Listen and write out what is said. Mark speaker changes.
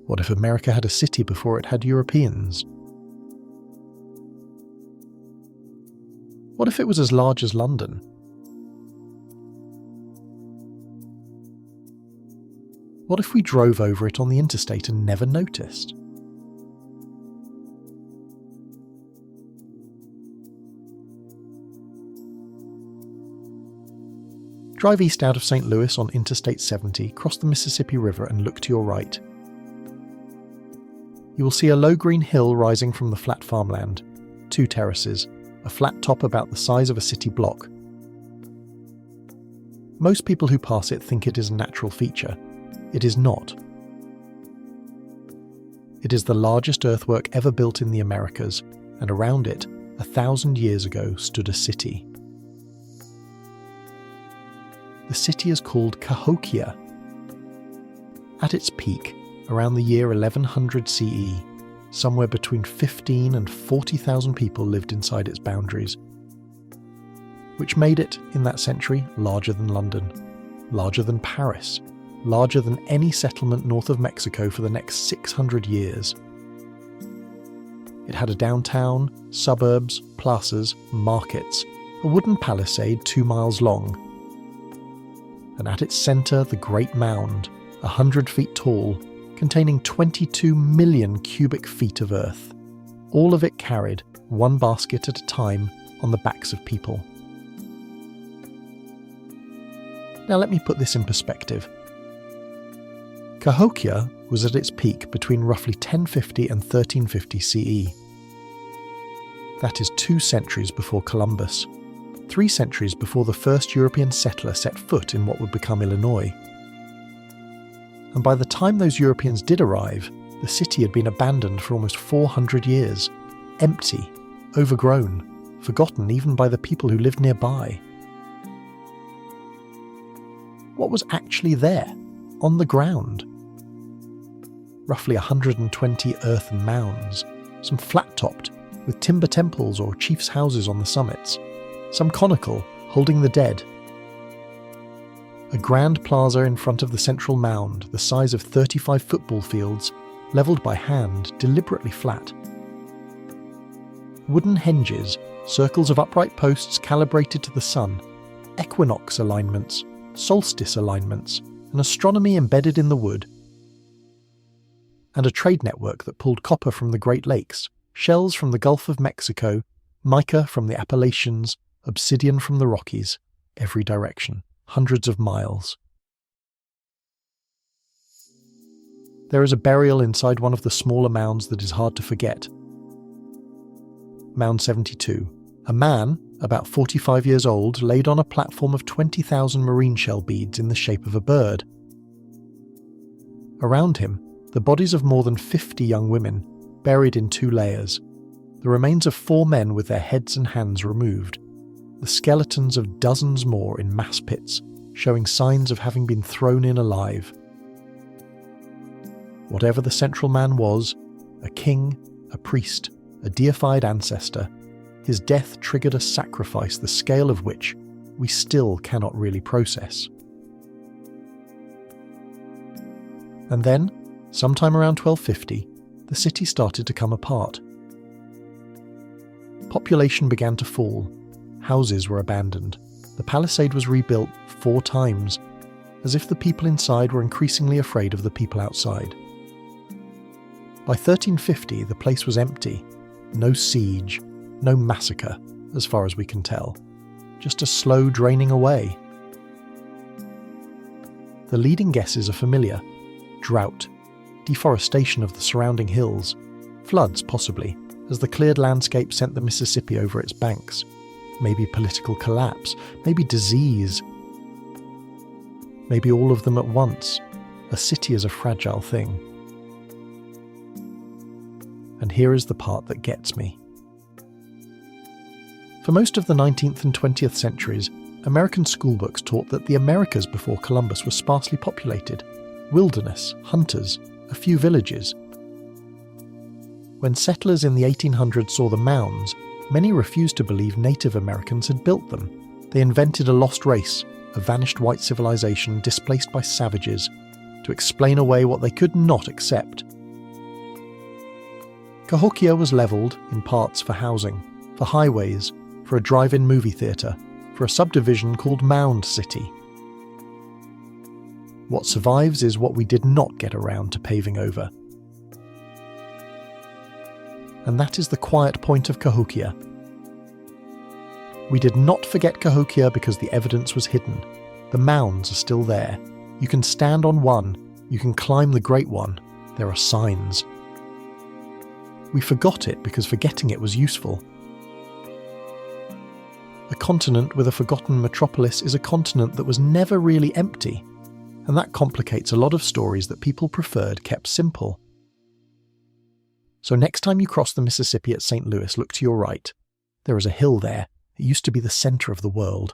Speaker 1: What if America had a city before it had Europeans? What if it was as large as London? What if we drove over it on the interstate and never noticed? Drive east out of St. Louis on Interstate 70, cross the Mississippi River and look to your right. You will see a low green hill rising from the flat farmland, 2 terraces, a flat top about the size of a city block. Most people who pass it think it is a natural feature. It is not. It is the largest earthwork ever built in the Americas, and around it, 1,000 years ago, stood a city. The city is called Cahokia. At its peak, around the year 1100 CE, somewhere between 15 and 40,000 people lived inside its boundaries, which made it, in that century, larger than London, larger than Paris, larger than any settlement north of Mexico for the next 600 years. It had a downtown, suburbs, plazas, markets, a wooden palisade 2 miles long, and at its centre the Great Mound, 100 feet tall, containing 22 million cubic feet of earth, all of it carried, one basket at a time, on the backs of people. Now let me put this in perspective. Cahokia was at its peak between roughly 1050 and 1350 CE. That is 2 centuries before Columbus, 3 centuries before the first European settler set foot in what would become Illinois. And by the time those Europeans did arrive, the city had been abandoned for almost 400 years, empty, overgrown, forgotten even by the people who lived nearby. What was actually there, on the ground? Roughly 120 earthen mounds, some flat-topped, with timber temples or chiefs' houses on the summits, some conical, holding the dead. A grand plaza in front of the central mound, the size of 35 football fields, levelled by hand, deliberately flat. Wooden henges, circles of upright posts calibrated to the sun, equinox alignments, solstice alignments, an astronomy embedded in the wood, and a trade network that pulled copper from the Great Lakes, shells from the Gulf of Mexico, mica from the Appalachians, obsidian from the Rockies, every direction, hundreds of miles. There is a burial inside one of the smaller mounds that is hard to forget. Mound 72. A man, about 45 years old, laid on a platform of 20,000 marine shell beads in the shape of a bird. Around him, the bodies of more than 50 young women, buried in 2 layers, the remains of 4 men with their heads and hands removed, the skeletons of dozens more in mass pits, showing signs of having been thrown in alive. Whatever the central man was, a king, a priest, a deified ancestor, his death triggered a sacrifice the scale of which we still cannot really process. And then, sometime around 1250, the city started to come apart. Population began to fall, houses were abandoned, the palisade was rebuilt 4 times, as if the people inside were increasingly afraid of the people outside. By 1350, the place was empty, no siege, no massacre, as far as we can tell, just a slow draining away. The leading guesses are familiar: drought, deforestation of the surrounding hills, floods possibly, as the cleared landscape sent the Mississippi over its banks, maybe political collapse, maybe disease, maybe all of them at once. A city is a fragile thing. And here is the part that gets me. For most of the 19th and 20th centuries, American schoolbooks taught that the Americas before Columbus were sparsely populated, wilderness, hunters, a few villages. When settlers in the 1800s saw the mounds, many refused to believe Native Americans had built them. They invented a lost race, a vanished white civilization displaced by savages, to explain away what they could not accept: Cahokia was leveled, in parts, for housing, for highways, for a drive-in movie theatre, for a subdivision called Mound City. What survives is what we did not get around to paving over. And that is the quiet point of Cahokia. We did not forget Cahokia because the evidence was hidden. The mounds are still there. You can stand on one, you can climb the Great One. There are signs. We forgot it because forgetting it was useful. A continent with a forgotten metropolis is a continent that was never really empty, and that complicates a lot of stories that people preferred kept simple. So next time you cross the Mississippi at St. Louis, look to your right. There is a hill there. It used to be the center of the world.